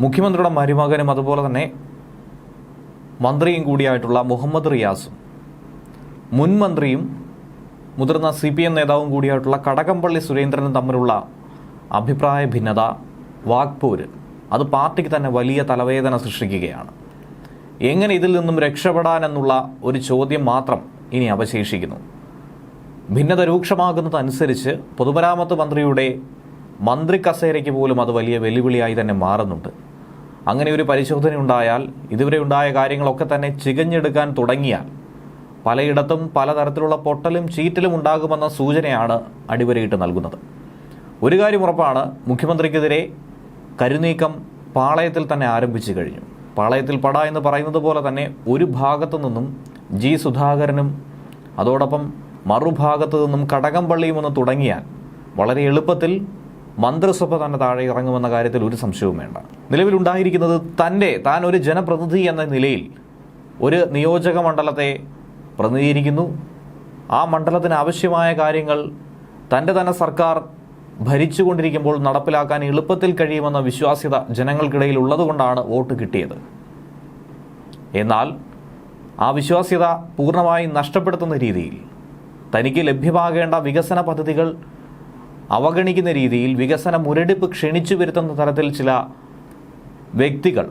മുഖ്യമന്ത്രിയുടെ മരുമകനും അതുപോലെ തന്നെ മന്ത്രിയും കൂടിയായിട്ടുള്ള മുഹമ്മദ് റിയാസും മുൻ മന്ത്രിയും മുതിർന്ന CPM നേതാവും കൂടിയായിട്ടുള്ള കടകംപള്ളി സുരേന്ദ്രനും തമ്മിലുള്ള അഭിപ്രായ ഭിന്നത, വാക്പോര്, അത് പാർട്ടിക്ക് തന്നെ വലിയ തലവേദന സൃഷ്ടിക്കുകയാണ്. എങ്ങനെ ഇതിൽ നിന്നും രക്ഷപ്പെടാനെന്നുള്ള ഒരു ചോദ്യം മാത്രം ഇനി അവശേഷിക്കുന്നു. ഭിന്നത രൂക്ഷമാകുന്നതനുസരിച്ച് പൊതുമരാമത്ത് മന്ത്രിയുടെ മന്ത്രി കസേരയ്ക്ക് പോലും അത് വലിയ വെല്ലുവിളിയായി തന്നെ മാറുന്നുണ്ട്. അങ്ങനെ ഒരു പരിശോധന ഉണ്ടായാൽ, ഇതുവരെ ഉണ്ടായ കാര്യങ്ങളൊക്കെ തന്നെ ചികഞ്ഞെടുക്കാൻ തുടങ്ങിയാൽ പലയിടത്തും പലതരത്തിലുള്ള പൊട്ടലും ചീറ്റലും ഉണ്ടാകുമെന്ന സൂചനയാണ് അടിവരയിട്ട് നൽകുന്നത്. ഒരു കാര്യം ഉറപ്പാണ്, മുഖ്യമന്ത്രിക്കെതിരെ കരുനീക്കം പാളയത്തിൽ തന്നെ ആരംഭിച്ചു കഴിഞ്ഞു. പാളയത്തിൽ പട എന്ന് പറയുന്നത് പോലെ തന്നെ ഒരു ഭാഗത്തു നിന്നും G. സുധാകരനും അതോടൊപ്പം മറുഭാഗത്തു നിന്നും കടകംപള്ളിയും ഒന്ന് തുടങ്ങിയാൽ വളരെ എളുപ്പത്തിൽ മന്ത്രിസഭ തന്നെ താഴെ ഇറങ്ങുമെന്ന കാര്യത്തിൽ ഒരു സംശയവും വേണ്ട. നിലവിലുണ്ടായിരിക്കുന്നത് താൻ ഒരു ജനപ്രതിനിധി എന്ന നിലയിൽ ഒരു നിയോജക മണ്ഡലത്തെ പ്രതിനിധീകരിക്കുന്നു. ആ മണ്ഡലത്തിന് ആവശ്യമായ കാര്യങ്ങൾ തൻ്റെ തന്നെ സർക്കാർ ഭരിച്ചുകൊണ്ടിരിക്കുമ്പോൾ നടപ്പിലാക്കാൻ എളുപ്പത്തിൽ കഴിയുമെന്ന വിശ്വാസ്യത ജനങ്ങൾക്കിടയിൽ ഉള്ളതുകൊണ്ടാണ് വോട്ട് കിട്ടിയത്. എന്നാൽ ആ വിശ്വാസ്യത പൂർണ്ണമായും നഷ്ടപ്പെടുത്തുന്ന രീതിയിൽ, തനിക്ക് ലഭ്യമാകേണ്ട വികസന പദ്ധതികൾ അവഗണിക്കുന്ന രീതിയിൽ, വികസന മുരടിപ്പ് ക്ഷണിച്ചു വരുത്തുന്ന തരത്തിൽ ചില വ്യക്തികൾ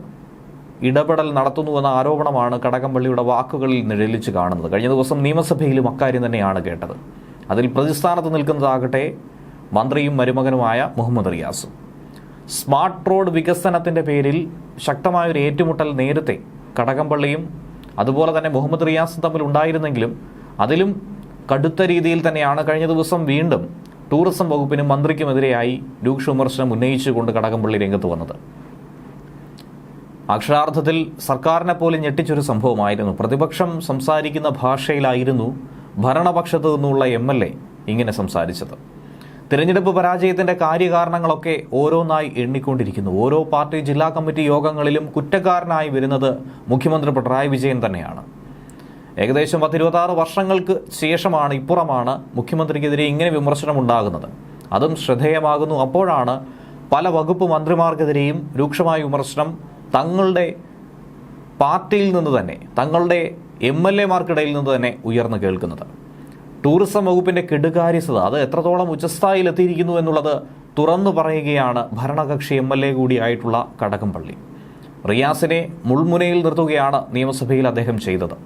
ഇടപെടൽ നടത്തുന്നുവെന്ന ആരോപണമാണ് കടകംപള്ളിയുടെ വാക്കുകളിൽ നിഴലിച്ച് കാണുന്നത്. കഴിഞ്ഞ ദിവസം നിയമസഭയിലും അക്കാര്യം തന്നെയാണ് കേട്ടത്. അതിൽ പ്രതിസ്ഥാനത്ത് നിൽക്കുന്നതാകട്ടെ മന്ത്രിയും മരുമകനുമായ മുഹമ്മദ് റിയാസും. സ്മാർട്ട് റോഡ് വികസനത്തിൻ്റെ പേരിൽ ശക്തമായൊരു ഏറ്റുമുട്ടൽ നേരത്തെ കടകംപള്ളിയും അതുപോലെ തന്നെ മുഹമ്മദ് റിയാസും തമ്മിൽ ഉണ്ടായിരുന്നെങ്കിലും അതിലും കടുത്ത രീതിയിൽ തന്നെയാണ് കഴിഞ്ഞ ദിവസം വീണ്ടും ടൂറിസം വകുപ്പിനും മന്ത്രിക്കുമെതിരെയായി രൂക്ഷ വിമർശനം ഉന്നയിച്ചുകൊണ്ട് കടകംപള്ളി രംഗത്ത് വന്നത്. അക്ഷരാർത്ഥത്തിൽ സർക്കാരിനെ പോലും ഞെട്ടിച്ചൊരു സംഭവമായിരുന്നു. പ്രതിപക്ഷം സംസാരിക്കുന്ന ഭാഷയിലായിരുന്നു ഭരണപക്ഷത്തു നിന്നുള്ള MLA ഇങ്ങനെ സംസാരിച്ചത്. തിരഞ്ഞെടുപ്പ് പരാജയത്തിൻ്റെ കാര്യകാരണങ്ങളൊക്കെ ഓരോന്നായി എണ്ണിക്കൊണ്ടിരിക്കുന്നു. ഓരോ പാർട്ടി ജില്ലാ കമ്മിറ്റി യോഗങ്ങളിലും കുറ്റക്കാരനായി വരുന്നത് മുഖ്യമന്ത്രി പിണറായി വിജയൻ തന്നെയാണ്. ഏകദേശം 10-26 വർഷങ്ങൾക്ക് ശേഷമാണ്, ഇപ്പുറമാണ് മുഖ്യമന്ത്രിക്കെതിരെ ഇങ്ങനെ വിമർശനം ഉണ്ടാകുന്നത്. അതും ശ്രദ്ധേയമാകുന്നു. അപ്പോഴാണ് പല വകുപ്പ് മന്ത്രിമാർക്കെതിരെയും രൂക്ഷമായ വിമർശനം തങ്ങളുടെ പാർട്ടിയിൽ നിന്ന് തന്നെ, തങ്ങളുടെ MLA-മാർക്കിടയിൽ നിന്ന് തന്നെ ഉയർന്നു കേൾക്കുന്നത്. ടൂറിസം വകുപ്പിൻ്റെ കെടുകാര്യസ്ഥത അത് എത്രത്തോളം ഉച്ചസ്ഥായിലെത്തിയിരിക്കുന്നു എന്നുള്ളത് തുറന്നു പറയുകയാണ് ഭരണകക്ഷി MLA കൂടിയായിട്ടുള്ള കടകംപള്ളി. റിയാസിനെ മുൾമുനയിൽ നിർത്തുകയാണ് നിയമസഭയിൽ അദ്ദേഹം ചെയ്തത്.